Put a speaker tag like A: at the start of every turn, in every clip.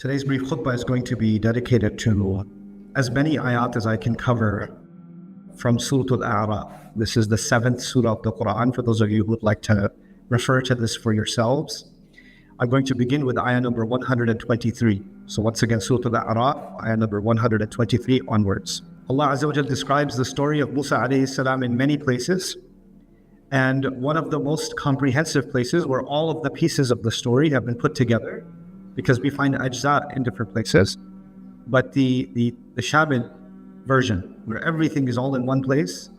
A: Today's brief khutbah is going to be dedicated to as many ayat as I can cover from Surah Al-A'raf. This is the 7th surah of the Quran, for those of you who would like to refer to this for yourselves. I'm going to begin with ayah number 123. So once again, Surah Al-A'raf, ayah number 123 onwards. Allah Azza wa Jal describes the story of Musa alayhi salam in many places. And one of the most comprehensive places where all of the pieces of the story have been put together, because we find ajza in different places. But the Shamil version, where everything is all in one place,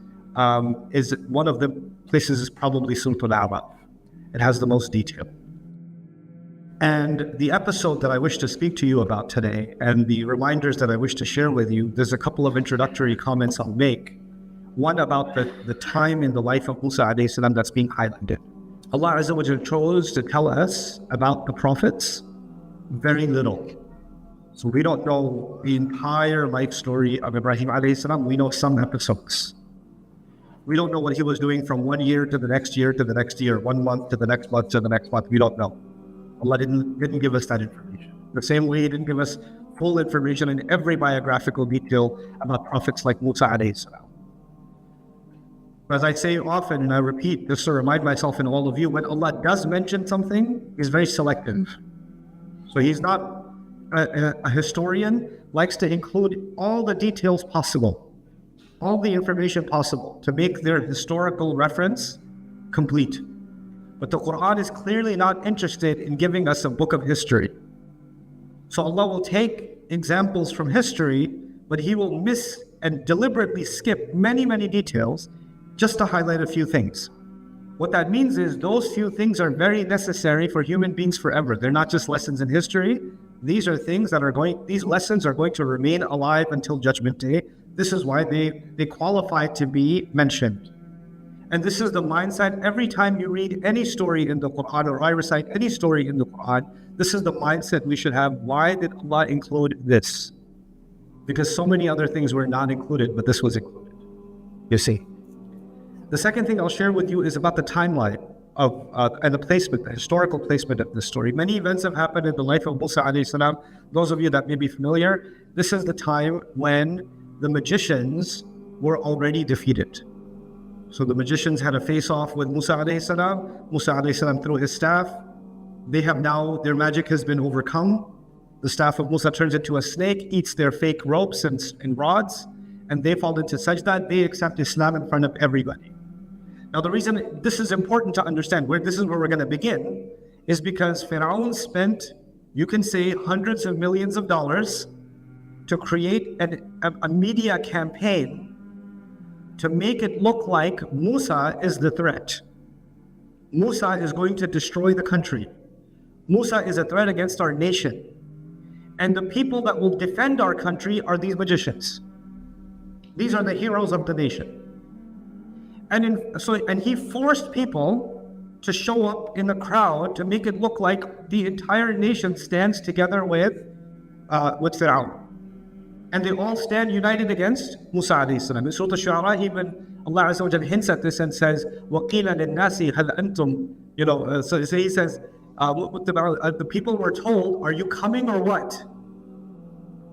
A: is one of the places is probably Surah Al-A'raf. It has the most detail. And the episode that I wish to speak to you about today, and the reminders that I wish to share with you, there's a couple of introductory comments I'll make. One about the time in the life of Musa alayhi salam that's being highlighted. Allah Azza wa Jal chose to tell us about the prophets very little. So we don't know the entire life story of Ibrahim alayhi salam. We know some episodes. We don't know what he was doing from 1 year to the next year to the next year, 1 month to the next month to the next month. We don't know. Allah didn't give us that information. The same way He didn't give us full information in every biographical detail about prophets like Musa alayhi salam. As I say often, and I repeat this to remind myself and all of you, when Allah does mention something, He's very selective. So He's not a historian, likes to include all the details possible, all the information possible to make their historical reference complete. But the Quran is clearly not interested in giving us a book of history. So Allah will take examples from history, but He will miss and deliberately skip many, many details just to highlight a few things. What that means is those few things are very necessary for human beings forever. They're not just lessons in history. These are things that these lessons are going to remain alive until Judgment Day. This is why they qualify to be mentioned. And this is the mindset every time you read any story in the Quran, or I recite any story in the Quran, this is the mindset we should have. Why did Allah include this? Because so many other things were not included, but this was included. You see. The second thing I'll share with you is about the timeline of and the placement, the historical placement of this story. Many events have happened in the life of Musa alayhi salam. Those of you that may be familiar, this is the time when the magicians were already defeated. So the magicians had a face-off with Musa alayhi salam. Musa alayhi salam threw his staff. Their magic has been overcome. The staff of Musa turns into a snake, eats their fake ropes and rods, and they fall into sajda. They accept Islam in front of everybody. Now the reason this is important to understand, this is where we're going to begin, is because Fir'aun spent, you can say, hundreds of millions of dollars to create a media campaign to make it look like Musa is the threat. Musa is going to destroy the country. Musa is a threat against our nation. And the people that will defend our country are these magicians. These are the heroes of the nation. And he forced people to show up in the crowd to make it look like the entire nation stands together with Fir'aun. And they all stand united against Musa alayhi salam. In Surah Al-Shu'ara, even Allah Azza wa Jal hints at this and says, وَقِيلَ لِلنَّاسِ هَلْ أَنْتُمْ So He says, the people were told, are you coming or what?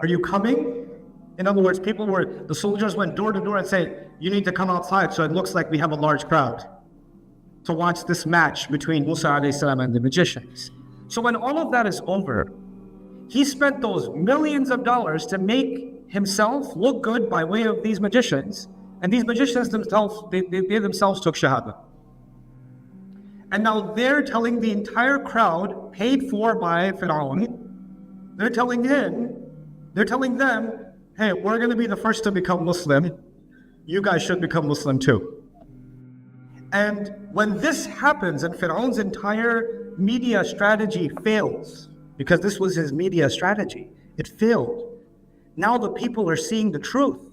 A: Are you coming? In other words, the soldiers went door to door and said, you need to come outside so it looks like we have a large crowd to watch this match between Musa alayhi salam and the magicians. So when all of that is over, he spent those millions of dollars to make himself look good by way of these magicians. And these magicians themselves, they themselves took shahada. And now they're telling the entire crowd, paid for by Fir'aun, they're telling them, hey, we're going to be the first to become Muslim. You guys should become Muslim too. And when this happens and Fir'aun's entire media strategy fails, because this was his media strategy, it failed. Now the people are seeing the truth.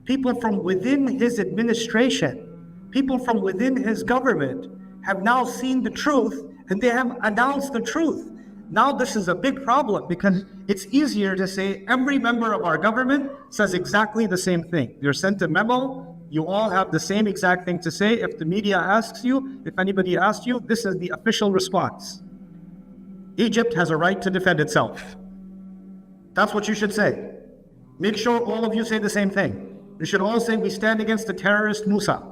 A: People from within his administration, people from within his government have now seen the truth, and they have announced the truth. Now this is a big problem because it's easier to say every member of our government says exactly the same thing. You're sent a memo, you all have the same exact thing to say. If the media asks you, if anybody asks you, this is the official response. Egypt has a right to defend itself. That's what you should say. Make sure all of you say the same thing. You should all say, we stand against the terrorist Musa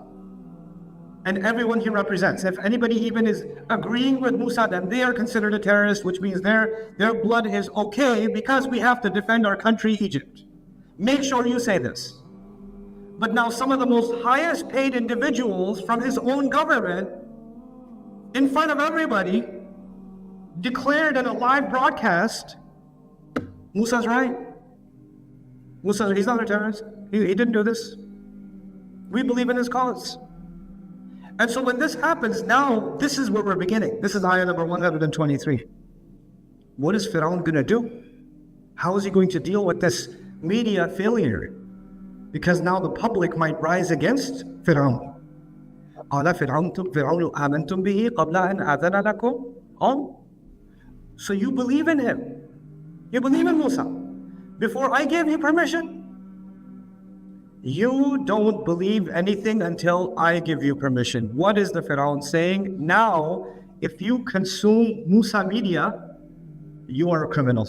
A: and everyone he represents. If anybody even is agreeing with Musa, then they are considered a terrorist, which means their blood is okay because we have to defend our country, Egypt. Make sure you say this. But now some of the most highest paid individuals from his own government, in front of everybody, declared in a live broadcast, Musa's right. He's not a terrorist. He didn't do this. We believe in his cause. And so when this happens, now this is where we're beginning. This is ayah number 123. What is Fir'aun going to do? How is he going to deal with this media failure? Because now the public might rise against Fir'aun. قَالَ فِرْعَوْنُ آمَنْتُمْ بِهِ قَبْلَ أَنْ آذَنَ لَكُمْ. Oh, so you believe in him. You believe in Musa. Before I gave you permission. You don't believe anything until I give you permission. What is the Fir'aun saying? Now, if you consume Musa media, you are a criminal.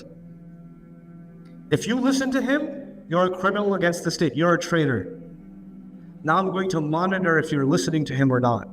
A: If you listen to him, you're a criminal against the state. You're a traitor. Now I'm going to monitor if you're listening to him or not.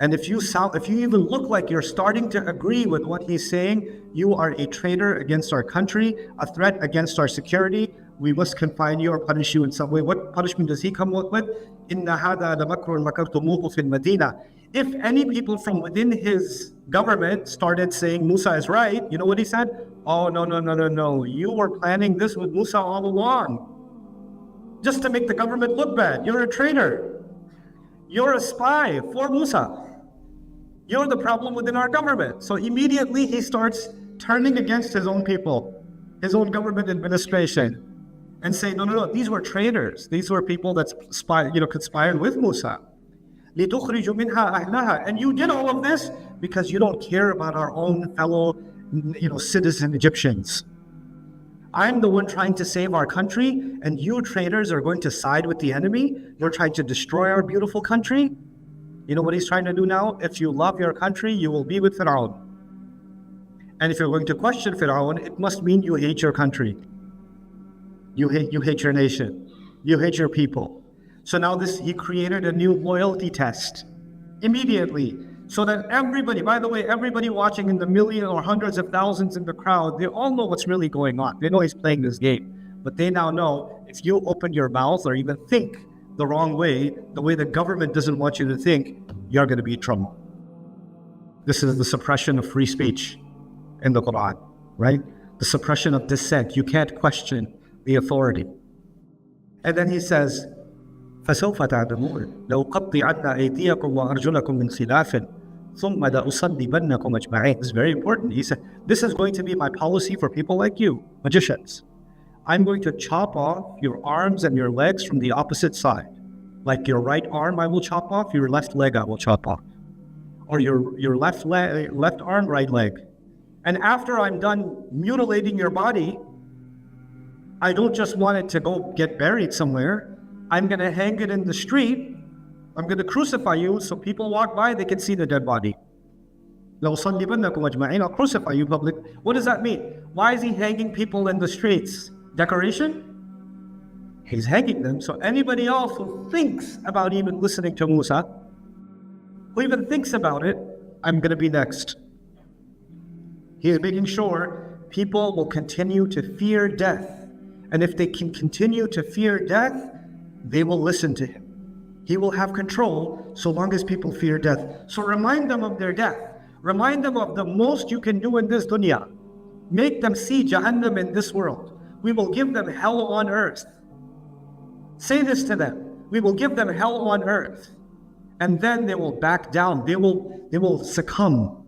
A: And if you even look like you're starting to agree with what he's saying, you are a traitor against our country, a threat against our security. We must confine you or punish you in some way. What punishment does he come up with? إِنَّ هَذَا لَمَكْرٌ مَكَرْتُمُوهُ فِي الْمَدِينَةِ. If any people from within his government started saying Musa is right, you know what he said? Oh, no. You were planning this with Musa all along. Just to make the government look bad. You're a traitor. You're a spy for Musa. You're the problem within our government. So immediately he starts turning against his own people, his own government administration, and say, no, these were traitors. These were people that conspired with Musa. لِتُخْرِجُ مِنْهَا أَهْلَهَا. And you did all of this because you don't care about our own fellow, citizen Egyptians. I'm the one trying to save our country, and you traitors are going to side with the enemy. You're trying to destroy our beautiful country. You know what he's trying to do now? If you love your country, you will be with Fir'aun. And if you're going to question Fir'aun, it must mean you hate your country. You hate your nation. You hate your people. So now he created a new loyalty test immediately, so that everybody, by the way, everybody watching in the million or hundreds of thousands in the crowd, they all know what's really going on. They know he's playing this game. But they now know if you open your mouth or even think the wrong way, the way the government doesn't want you to think, you're going to be in trouble. This is the suppression of free speech in the Quran, right? The suppression of dissent. You can't question the authority. And then he says, فَسَوْفَ تَعْلَمُونَ لَأُقَطِّعَنَّ أَيْدِيَكُمْ وَأَرْجُلَكُمْ مِنْ خِلَافٍ ثُمَّ لَأُصَلِّبَنَّكُمْ أَجْمَعِينَ. This is very important. He said, this is going to be my policy for people like you, magicians. I'm going to chop off your arms and your legs from the opposite side. Like your right arm I will chop off, your left leg I will chop off. Or your left arm, right leg. And after I'm done mutilating your body, I don't just want it to go get buried somewhere. I'm going to hang it in the street. I'm going to crucify you so people walk by, they can see the dead body. I'll crucify you public. What does that mean? Why is he hanging people in the streets? Decoration? He's hanging them so anybody else who thinks about even listening to Musa, who even thinks about it, I'm going to be next. He is making sure people will continue to fear death. And if they can continue to fear death, they will listen to him. He will have control so long as people fear death. So remind them of their death. Remind them of the most you can do in this dunya. Make them see Jahannam in this world. We will give them hell on earth. Say this to them. We will give them hell on earth. And then they will back down. They will succumb.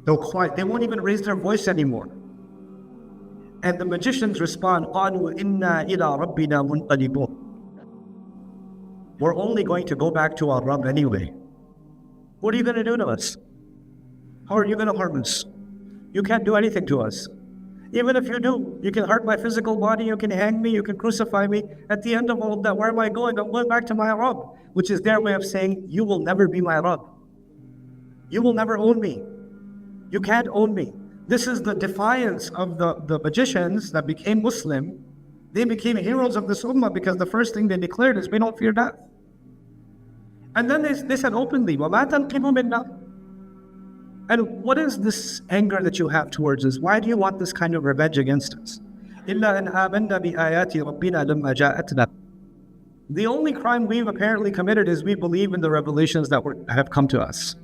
A: They'll quiet. They won't even raise their voice anymore. And the magicians respond, قَالُوا إِنَّا إِلَىٰ رَبِّنَا مُنْقَلِبُونَ. We're only going to go back to our Rabb anyway. What are you going to do to us? How are you going to harm us? You can't do anything to us. Even if you do, you can hurt my physical body, you can hang me, you can crucify me. At the end of all of that, where am I going? I'm going back to my Rabb, which is their way of saying, you will never be my Rabb. You will never own me. You can't own me. This is the defiance of the magicians that became Muslim. They became heroes of this ummah because the first thing they declared is, we don't fear death. And then they said openly, وَمَا تَنْقِمُ مِنَّا. And what is this anger that you have towards us? Why do you want this kind of revenge against us? إِلَّا أَنْ آمَنَّا بِآيَاتِ رَبِّنَا لَمَّا جَاءَتْنَا. The only crime we've apparently committed is we believe in the revelations that have come to us.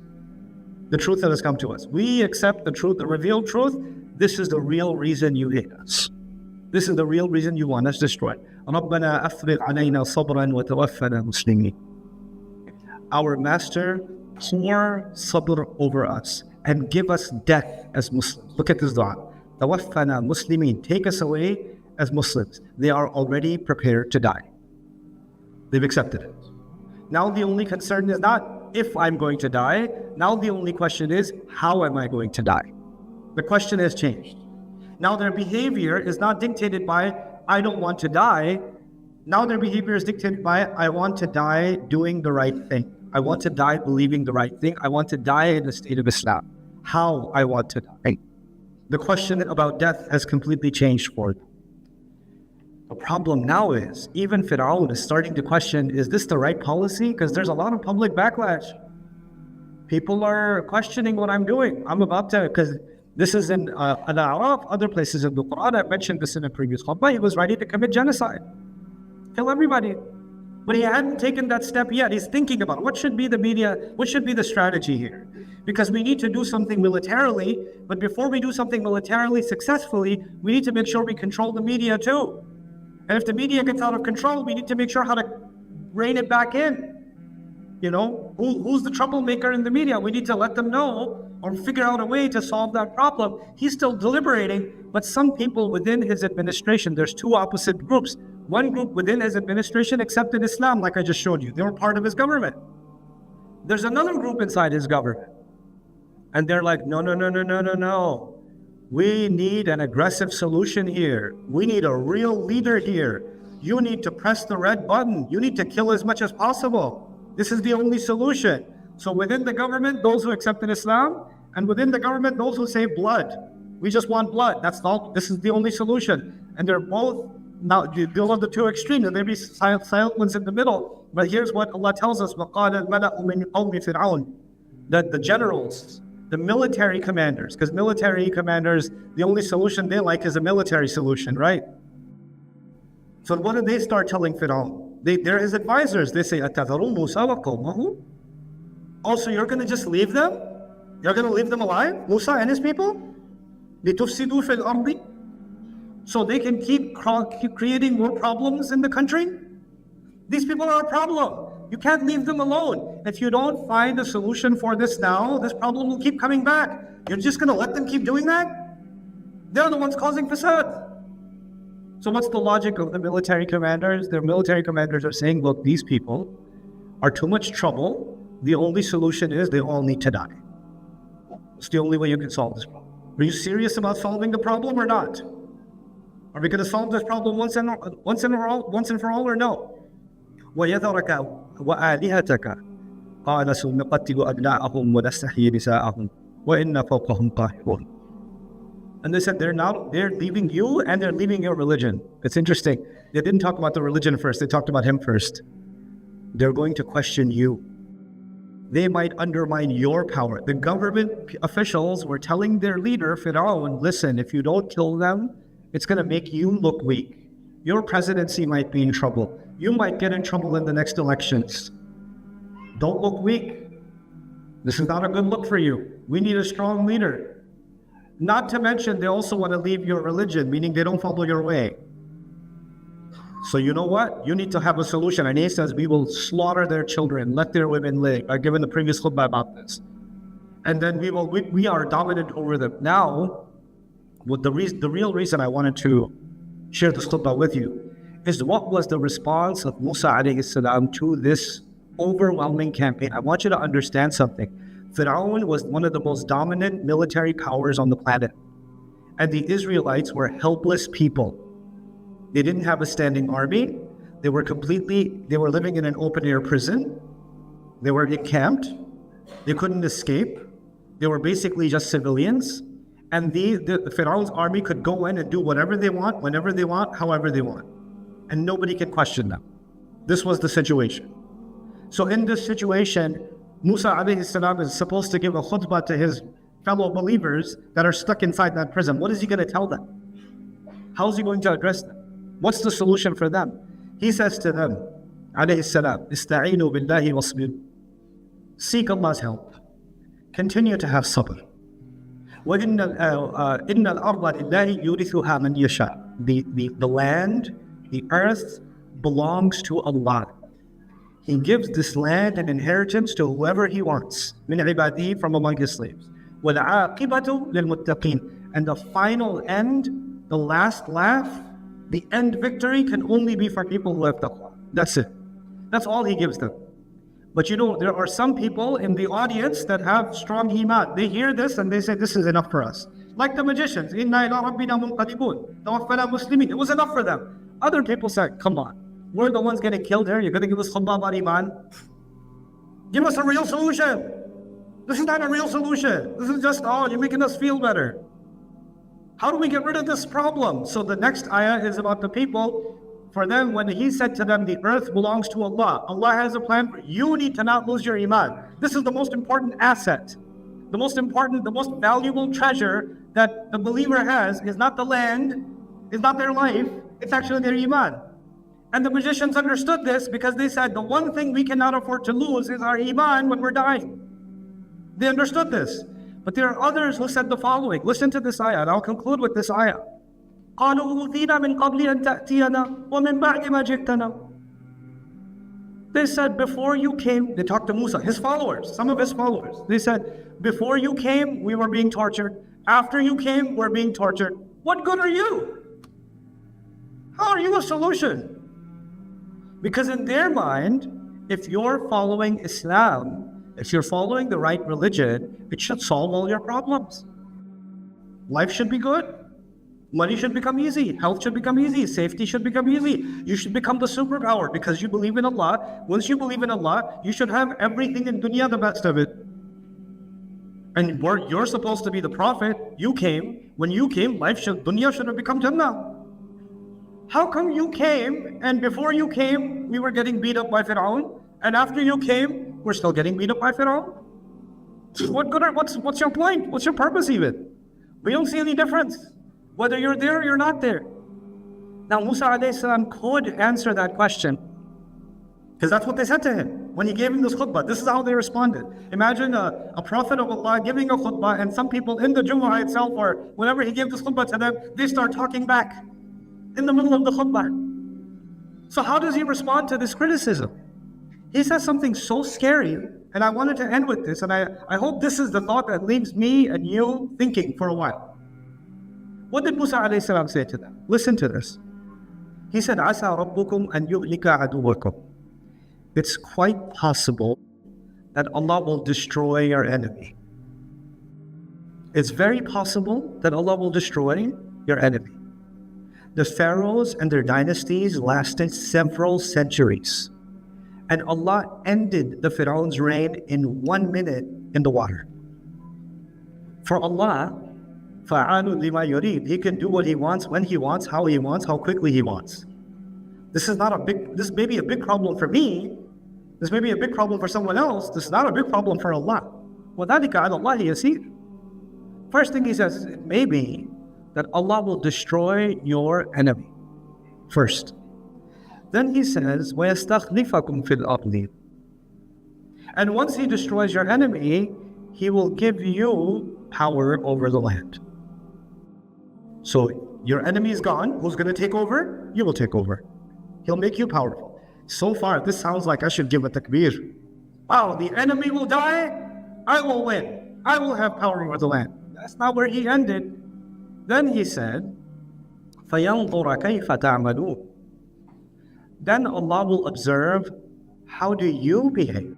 A: The truth that has come to us. We accept the truth, the revealed truth. This is the real reason you hate us. This is the real reason you want us destroyed. رَبَّنَا أَفْرِغْ عَلَيْنَا صَبْرًا وَتَوَفَّنَا مُسْلِمِينَ. Our Master, pour sabr over us and give us death as Muslims. Look at this dua. Tawaffana Muslimin. Take us away as Muslims. They are already prepared to die. They've accepted it. Now the only concern is not if I'm going to die. Now the only question is, how am I going to die? The question has changed. Now their behavior is not dictated by, I don't want to die. Now their behavior is dictated by, I want to die doing the right thing. I want to die believing the right thing. I want to die in the state of Islam. How I want to die. The question about death has completely changed for them. The problem now is, even Fir'aun is starting to question, is this the right policy? Because there's a lot of public backlash. People are questioning what I'm doing. I'm about to, because this is in Al-A'raf, other places in the Quran. I mentioned this in a previous khutbah. He was ready to commit genocide. Kill everybody. But he hadn't taken that step yet. He's thinking about what should be the media, what should be the strategy here? Because we need to do something militarily, but before we do something militarily successfully, we need to make sure we control the media too. And if the media gets out of control, we need to make sure how to rein it back in. You know, who's the troublemaker in the media? We need to let them know or figure out a way to solve that problem. He's still deliberating, but some people within his administration, there's two opposite groups. One group within his administration accepted Islam, like I just showed you. They were part of his government. There's another group inside his government. And they're like, no. We need an aggressive solution here. We need a real leader here. You need to press the red button. You need to kill as much as possible. This is the only solution. So within the government, those who accepted Islam, and within the government, those who say blood. We just want blood. That's all. This is the only solution. And they're both now those are the two extremes, and there be silent ones in the middle. But here's what Allah tells us: وَقَالَ الْمَلَأُ مِنْ قَوْمِ فِرْعَوْنَ. That the generals, the military commanders, because military commanders, the only solution they like is a military solution, right? So what do they start telling Fir'aun? They're his advisors. They say, أَتَذَرُ مُوسَى وَقَوْمَهُ. Also, you're going to just leave them? You're going to leave them alive? Musa and his people? لِتُفْسِدُوا فِي الْأَرْضِ. So they can keep creating more problems in the country? These people are a problem. You can't leave them alone. If you don't find a solution for this now, this problem will keep coming back. You're just going to let them keep doing that? They're the ones causing fasad. So what's the logic of the military commanders? Their military commanders are saying, look, these people are too much trouble. The only solution is they all need to die. It's the only way you can solve this problem. Are you serious about solving the problem or not? Are we going to solve this problem once and for all or no? وَيَذَرَكَ وَآلِهَتَكَ قَالَ سَنُقَتِّلُ أَبْنَاءَهُمْ وَنَسْتَحْيِي نِسَاءَهُمْ وَإِنَّا فَوْقَهُمْ قَاهِرُونَ. And they said they're leaving you and they're leaving your religion. It's interesting. They didn't talk about the religion first. They talked about him first. They're going to question you. They might undermine your power. The government officials were telling their leader, Fir'aun, listen, if you don't kill them, it's going to make you look weak. Your presidency might be in trouble. You might get in trouble in the next elections. Don't look weak. This is not a good look for you. We need a strong leader. Not to mention, they also want to leave your religion, meaning they don't follow your way. So you know what? You need to have a solution. And he says, we will slaughter their children, let their women live. I've given the previous khutbah about this. And then we are dominant over them. Now, the real reason I wanted to share this khutbah with you is what was the response of Musa alayhi salam to this overwhelming campaign. I want you to understand something. Fir'aun was one of the most dominant military powers on the planet. And the Israelites were helpless people. They didn't have a standing army. They were living in an open air prison. They were encamped. They couldn't escape. They were basically just civilians. And the Pharaoh's army could go in and do whatever they want, whenever they want, however they want. And nobody can question them. This was the situation. So in this situation, Musa alayhi salam is supposed to give a khutbah to his fellow believers that are stuck inside that prison. What is he going to tell them? How is he going to address them? What's the solution for them? He says to them, alayhi salam, Ista'inu billahi wasbiru. Seek Allah's help. Continue to have sabr. وَإِنَّ الْأَرْضَ لِلَّهِ يُورِثُهَا مَنْ يَشَاءُ. The land, the earth belongs to Allah. He gives this land and inheritance to whoever He wants. مِنْ عِبَادِهِ, from among His slaves. وَالْعَاقِبَةُ لِلْمُتَّقِينَ. And the final end, the last laugh, the end victory can only be for people who have taqwa. That's it. That's all He gives them. But you know, there are some people in the audience that have strong iman. They hear this and they say, this is enough for us. Like the magicians, إِنَّا إِلَىٰ رَبِّنَا مُنْقَلِبُونَ تَوَفَّنَا مُسْلِمِينَ. It was enough for them. Other people said, come on, we're the ones getting killed here. You're going to give us khutbah about iman? Give us a real solution. This is not a real solution. This is just, oh, you're making us feel better. How do we get rid of this problem? So the next ayah is about the people. For them, when He said to them, the earth belongs to Allah. Allah has a plan for you. You need to not lose your iman. This is the most important asset. The most important, the most valuable treasure that the believer has is not the land, is not their life, it's actually their iman. And the magicians understood this because they said, the one thing we cannot afford to lose is our iman when we're dying. They understood this. But there are others who said the following. Listen to this ayah, and I'll conclude with this ayah. قالوا أوذينا من قبل أن تأتينا ومن بعد ما جئتنا. They said, before you came, they talked to Musa, his followers, some of his followers. They said, before you came, we were being tortured. After you came, we're being tortured. What good are you? How are you a solution? Because in their mind, if you're following Islam, if you're following the right religion, it should solve all your problems. Life should be good. Money should become easy. Health should become easy. Safety should become easy. You should become the superpower because you believe in Allah. Once you believe in Allah, you should have everything in dunya, the best of it. And you're supposed to be the prophet. You came. When you came, dunya should have become Jannah. How come you came and before you came, we were getting beat up by Fir'aun? And after you came, we're still getting beat up by Fir'aun? What's your point? What's your purpose even? We don't see any difference. Whether you're there or you're not there. Now Musa alayhi salam could answer that question. Because that's what they said to him. When he gave him this khutbah, this is how they responded. Imagine a prophet of Allah giving a khutbah and some people in the Jumu'ah itself or whenever he gave this khutbah to them, they start talking back in the middle of the khutbah. So how does he respond to this criticism? He says something so scary, and I wanted to end with this, and I hope this is the thought that leaves me and you thinking for a while. What did Musa alayhi salam say to them? Listen to this. He said, "Asa rabbukum an yuhlika aduwakum." It's quite possible that Allah will destroy your enemy. It's very possible that Allah will destroy your enemy. The pharaohs and their dynasties lasted several centuries. And Allah ended the Pharaoh's reign in 1 minute in the water. For Allah, فَعَالٌ لِمَا يُرِيدُ, He can do what He wants, when He wants, how quickly He wants. This may be a big problem for me. This may be a big problem for someone else. This is not a big problem for Allah. وَذَلِكَ عَلَى اللَّهِ يَسِيرٌ. First thing He says, it may be that Allah will destroy your enemy first. Then He says, وَيَسْتَخْلِفَكُمْ فِي الْأَرْضِ. And once He destroys your enemy, He will give you power over the land. So your enemy is gone. Who's going to take over? You will take over. He'll make you powerful. So far, this sounds like I should give a takbir. Wow, the enemy will die. I will win. I will have power over the land. That's not where He ended. Then He said, فَيَنْظُرَ كَيْفَ تَعْمَلُونَ. Then Allah will observe, how do you behave?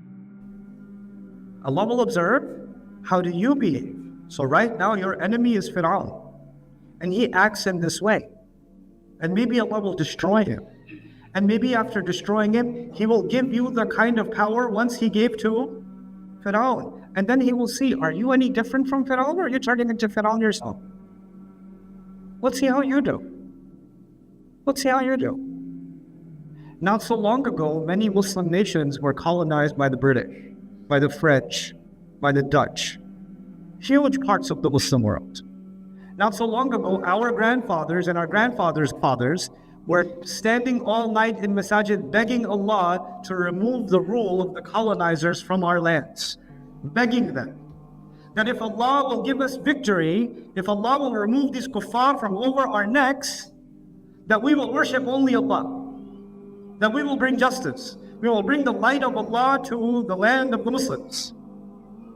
A: Allah will observe, how do you behave? So right now your enemy is Fir'aun. And he acts in this way. And maybe Allah will destroy him. And maybe after destroying him, He will give you the kind of power once He gave to Fir'aun. And then he will see, are you any different from Fir'aun, or are you turning into Fir'aun yourself? Let's see how you do. Let's see how you do. Not so long ago, many Muslim nations were colonized by the British, by the French, by the Dutch. Huge parts of the Muslim world. Not so long ago, our grandfathers and our grandfathers' fathers were standing all night in masajid begging Allah to remove the rule of the colonizers from our lands. Begging them that if Allah will give us victory, if Allah will remove these kuffar from over our necks, that we will worship only Allah, that we will bring justice, we will bring the light of Allah to the land of the Muslims.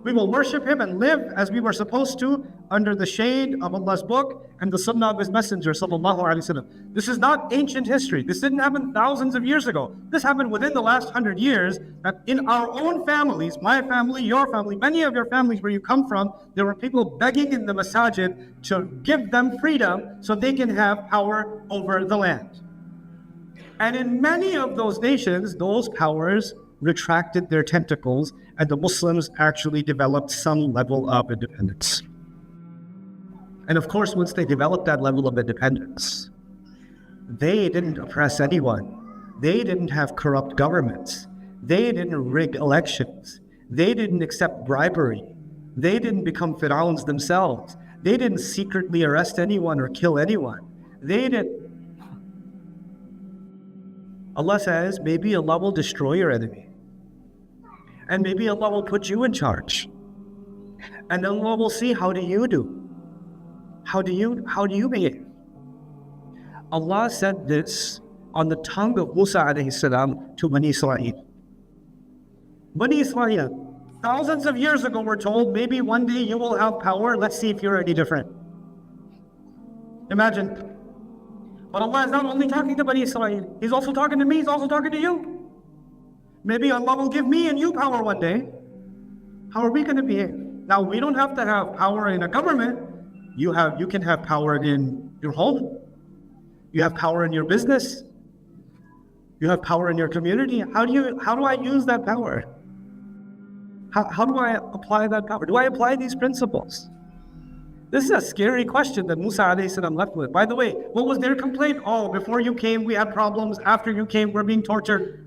A: We will worship Him and live as we were supposed to under the shade of Allah's book and the sunnah of His Messenger sallallahu alaihi wasallam. This is not ancient history. This didn't happen thousands of years ago. This happened within the last 100 years, that in our own families, my family, your family, many of your families where you come from, there were people begging in the masajid to give them freedom so they can have power over the land. And in many of those nations, those powers retracted their tentacles, and the Muslims actually developed some level of independence. And of course, once they developed that level of independence, they didn't oppress anyone. They didn't have corrupt governments. They didn't rig elections. They didn't accept bribery. They didn't become Fir'auns themselves. They didn't secretly arrest anyone or kill anyone. They didn't. Allah says, maybe Allah will destroy your enemy. And maybe Allah will put you in charge. And Allah will see, how do you do? How do you behave? Allah said this on the tongue of Musa alayhi salam to Banu Israel. Banu Israel, thousands of years ago, were told, maybe one day you will have power. Let's see if you're any different. Imagine. But Allah is not only talking to Banu Israel, He's also talking to me, He's also talking to you. Maybe Allah will give me and you power one day. How are we going to behave? Now, we don't have to have power in a government. You can have power in your home. You have power in your business. You have power in your community. How do I use that power? How do I apply that power? Do I apply these principles? This is a scary question that Musa alayhi salam left with. By the way, what was their complaint? Oh, before you came, we had problems. After you came, we're being tortured.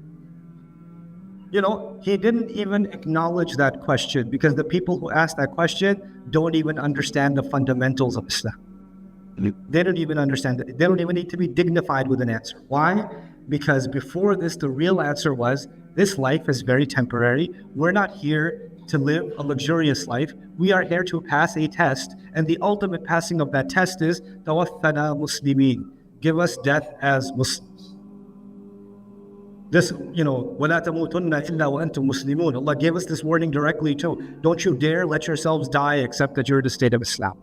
A: He didn't even acknowledge that question, because the people who ask that question don't even understand the fundamentals of Islam. They don't even understand it. They don't even need to be dignified with an answer. Why? Because before this, the real answer was, this life is very temporary. We're not here to live a luxurious life. We are here to pass a test, and the ultimate passing of that test is tawaffana muslimin. Give us death as Muslims. This, وَلَا تَمُوتُنَّ إِلَّا وَأَنْتُمْ مُسْلِمُونَ. Allah gave us this warning directly too. Don't you dare let yourselves die except that you're in the state of Islam.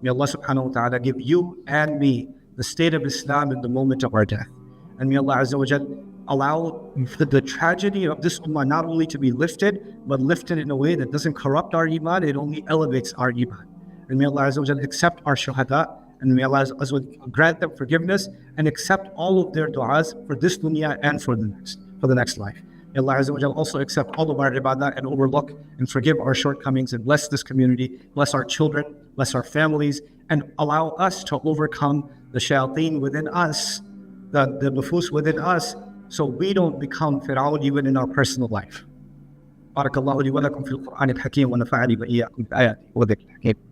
A: May Allah subhanahu wa ta'ala give you and me the state of Islam in the moment of our death. And may Allah Azza wa Jal allow the tragedy of this ummah not only to be lifted, but lifted in a way that doesn't corrupt our iman, it only elevates our iman. And may Allah Azza wa Jal accept our shuhada, and may Allah Azza wa Jal grant them forgiveness and accept all of their du'as for this dunya and for the next life. May Allah Azza wa Jal also accept all of our ibadah and overlook and forgive our shortcomings, and bless this community, bless our children, bless our families, and allow us to overcome the shayateen within us, the nufus within us, so we don't become Fir'aun even in our personal life. بارك الله لي ولكم في القرآن الحكيم ونفعني وإياكم بآياته وذكر الحكيم.